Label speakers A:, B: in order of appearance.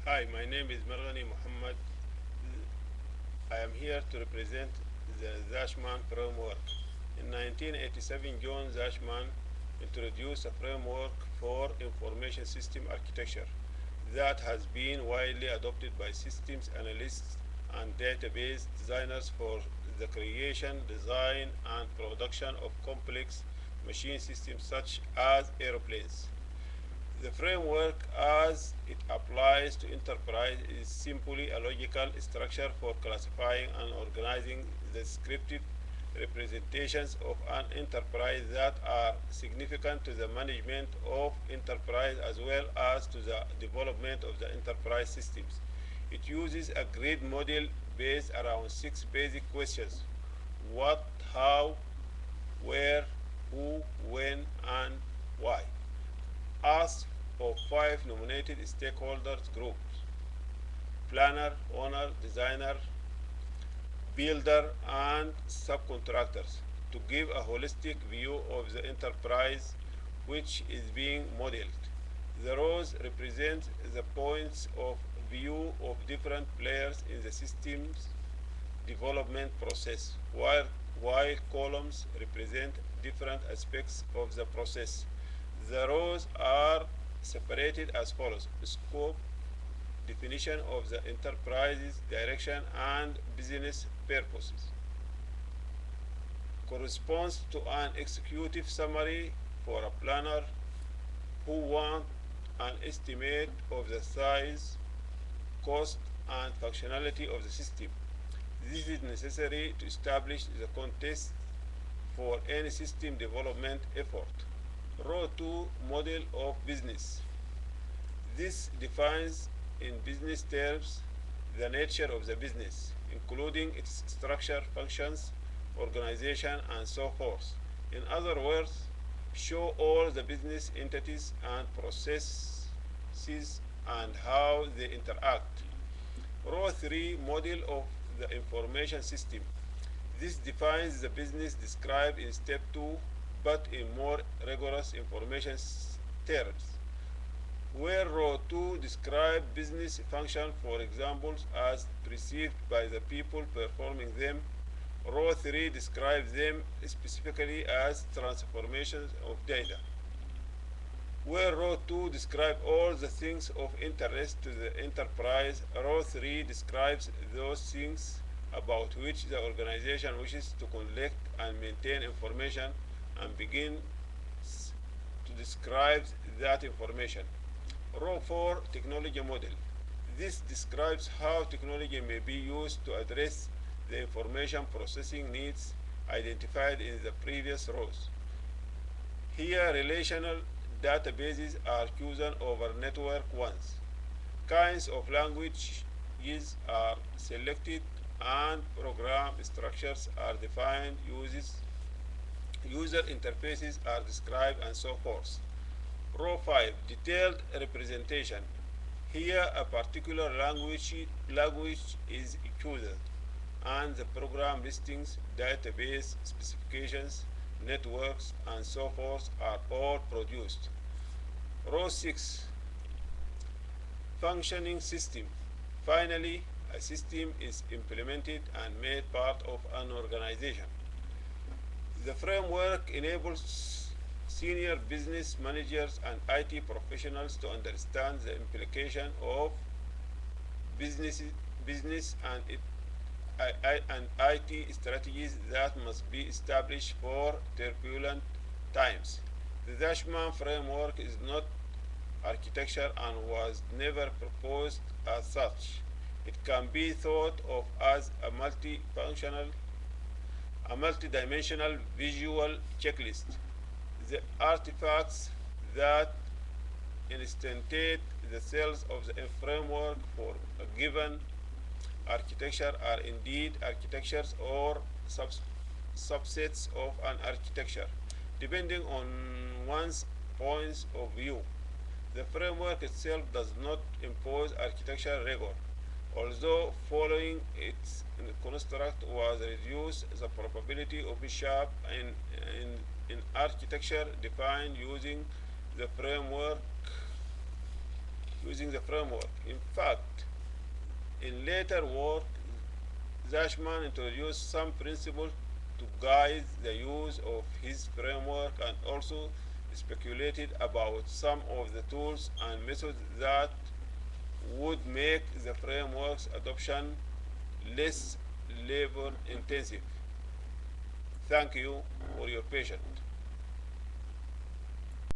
A: Hi, my name is Mirghani Mohamed. I am here to represent the Zachman framework. In 1987, John Zachman introduced a framework for information system architecture that has been widely adopted by systems analysts and database designers for the creation, design, and production of complex machine systems such as aeroplanes. The framework as it applies to enterprise is simply a logical structure for classifying and organizing the descriptive representations of an enterprise that are significant to the management of enterprise as well as to the development of the enterprise systems. It uses a grid model based around six basic questions: what, how, where, who, when, and why. Ask of five nominated stakeholders groups: planner, owner, designer, builder, and subcontractors to give a holistic view of the enterprise which is being modeled. The rows represent the points of view of different players in the system's development process, while columns represent different aspects of the process. The rows are separated as follows: scope, definition of the enterprise's direction and business purposes, corresponds to an executive summary for a planner who wants an estimate of the size, cost, and functionality of the system. This is necessary to establish the context for any system development effort. Row 2: model of business. This defines in business terms the nature of the business, including its structure, functions, organization, and so forth. In other words, show all the business entities and processes and how they interact. Row 3: model of the information system. This defines the business described in step 2 but in more rigorous information terms. Where row 2 describes business function, for examples, as perceived by the people performing them, row 3 describes them specifically as transformations of data. Where row 2 describes all the things of interest to the enterprise, row 3 describes those things about which the organization wishes to collect and maintain information and begins to describe that information. Row 4: technology model. This describes how technology may be used to address the information processing needs identified in the previous rows. Here, relational databases are chosen over network ones. Kinds of languages are selected and program structures are defined, user interfaces are described, and so forth. Row 5: detailed representation. Here a particular language is chosen and the program listings, database specifications, networks, and so forth are all produced. Row 6: functioning system. Finally, a system is implemented and made part of an organization. The framework enables senior business managers and IT professionals to understand the implication of business and IT strategies that must be established for turbulent times. The Dashman framework is not architecture and was never proposed as such. It can be thought of as a multidimensional visual checklist. The artifacts that instantiate the cells of the framework for a given architecture are indeed architectures or subsets of an architecture, depending on one's points of view. The framework itself does not impose architectural rigor. Although following its construct was reduced, the probability of mishap in architecture defined using the framework using the framework. In fact, in later work, Zachman introduced some principles to guide the use of his framework and also speculated about some of the tools and methods that would make the framework's adoption less labor intensive. Thank you for your patience.